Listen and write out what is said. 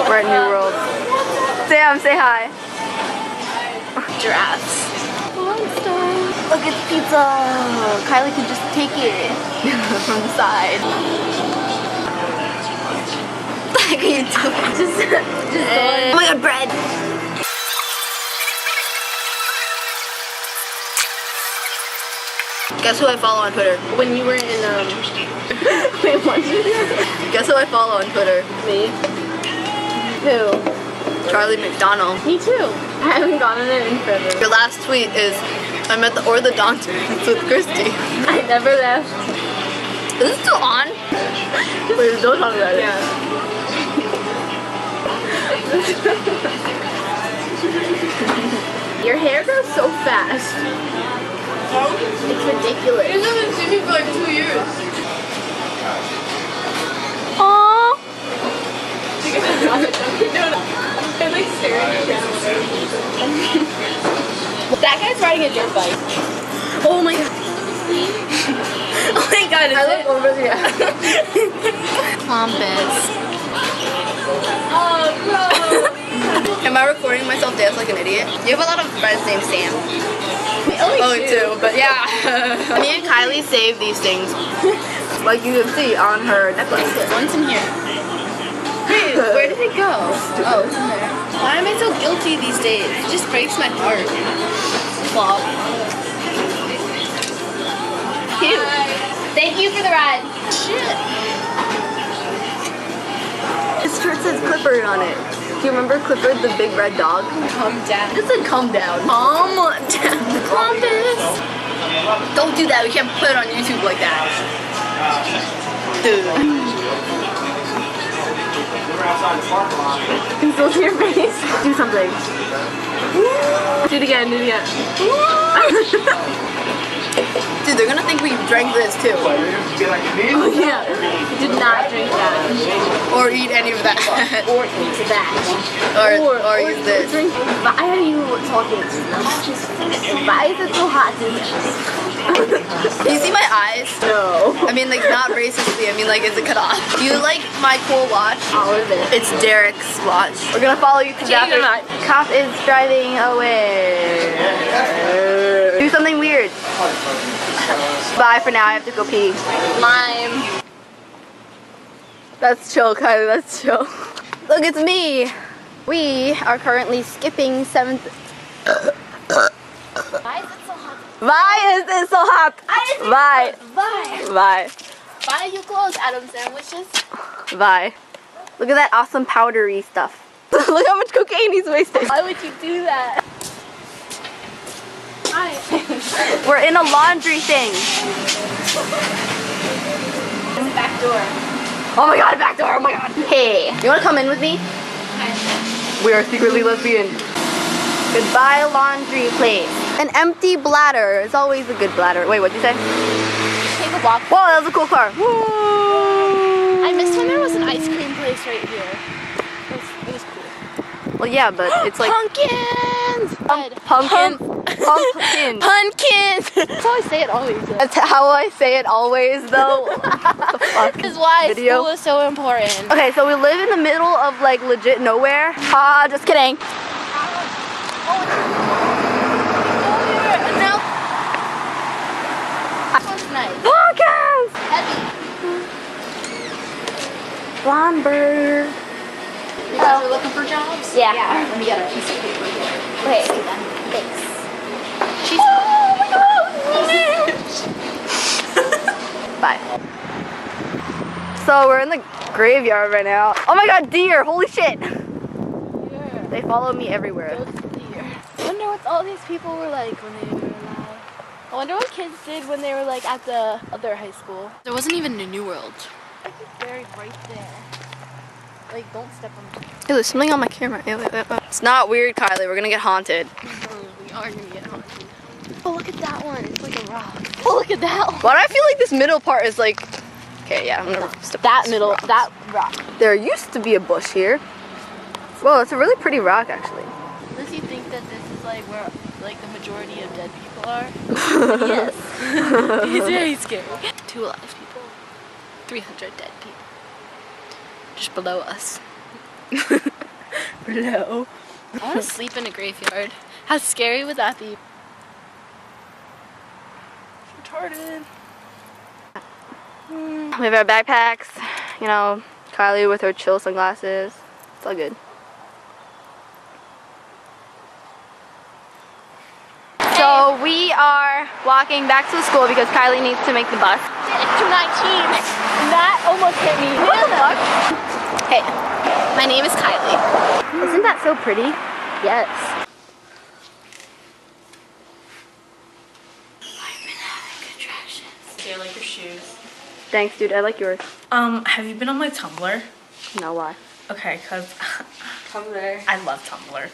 We're at New World. Sam, say hi. Giraffes. Look, it's pizza. Kylie can just take it from the side. What the heck are you doing? Just oh my god, bread. Guess who I follow on Twitter? When you were in wait, what? Guess who I follow on Twitter? Me. Who? Charlie McDonald. Me too. I haven't gotten it in forever. Your last tweet is, I'm at the orthodontist with Christy. I never left. Is this still on? Wait, don't talk about it. Yeah. Your hair grows so fast. It's ridiculous. You haven't seen me for like 2 years. Aww. I'm like staring at you. That guy's riding a dirt bike. Oh my god. Oh my god, is I it? look over there. Pompous. Oh, bro. Am I recording myself dance like an idiot? You have a lot of friends named Sam. Only two, but yeah. Me and Kylie saved these things. Like you can see on her necklace. One's in here. Hey, where did it go? Oh, it's in there. Why am I so guilty these days? It just breaks my heart. Flop. Cute. Thank you for the ride. Shit. This shirt says Clifford on it. Do you remember Clifford, the big red dog? Calm down. It said calm down. Calm down. Pompous. Don't do that. We can't put it on YouTube like that. Dude. You can still see your face. Do something. Do it again, do it again. Dude, they're gonna think we drank this too. Oh yeah. You did not drink that. Or eat any of that. Or eat that. or use this. Drink. Why are you talking to me? Why is it so hot in Do you see my eyes? No. I mean, like, not racistly. I mean, like, is it cut off? Do you like my cool watch? All of it. It's Derek's watch. We're gonna follow you to death. Cop is driving away. Do something weird. Bye for now. I have to go pee. Lime. That's chill, Kylie. That's chill. Look, it's me. We are currently skipping 7th. Why is it so hot? Why is it so hot? Bye. Bye. Bye. Buy you clothes, Adam sandwiches. Bye. Look at that awesome powdery stuff. Look how much cocaine he's wasted. Why would you do that? Hi. We're in a laundry thing. It's a back door. Oh my god, back door. Oh my god. Hey, you want to come in with me? We are secretly lesbian. Goodbye, laundry place. An empty bladder is always a good bladder. Wait, what'd you say? Take a walk. Whoa, that was a cool car. Woo! I missed when there was an ice cream place right here. It was cool. Well, yeah, but it's like Pumpkins! pumpkin. Pumpkin. Pumpkins! That's how I say it always. That's how I say it always, though. What the fuck? This is why Video? school is so important. Okay, so we live in the middle of like legit nowhere. Just kidding. No. That one's nice. Pumpkins! Heavy. Blonde bird. You guys are looking for jobs? Yeah. Let me get a piece of paper here. Okay. See them. Thanks. She's. Oh my god! Bye. So we're in the graveyard right now. Oh my god, deer! Holy shit! They follow me everywhere. I wonder what all these people were like when they were alive. I wonder what kids did when they were like at the other high school. There wasn't even a New World. Very right there. Like, don't step on me. Hey, there's something on my camera. It's not weird, Kylie. We're gonna get haunted. We are gonna get haunted. Oh, look at that one. It's like a rock. Oh, look at that one. Why do I feel like this middle part is like... Okay, yeah, I'm gonna step on That this middle, rock. that rock. There used to be a bush here. Whoa, it's a really pretty rock, actually. Does he think that this is like where like the majority of dead people are? Yes. He's very scary. 2 alive people. 300 dead people. Just below us. Hello. I want to sleep in a graveyard. How scary would that be? Retarded. We have our backpacks, you know, Kylie with her chill sunglasses. It's all good. So we are walking back to school because Kylie needs to make the bus. 219. That almost hit me. Hey, my name is Kylie. Isn't that so pretty? Yes. I've been having contractions. Okay, I like your shoes. Thanks, dude. I like yours. Have you been on my Tumblr? No, why? Okay, cause Tumblr. I love Tumblr.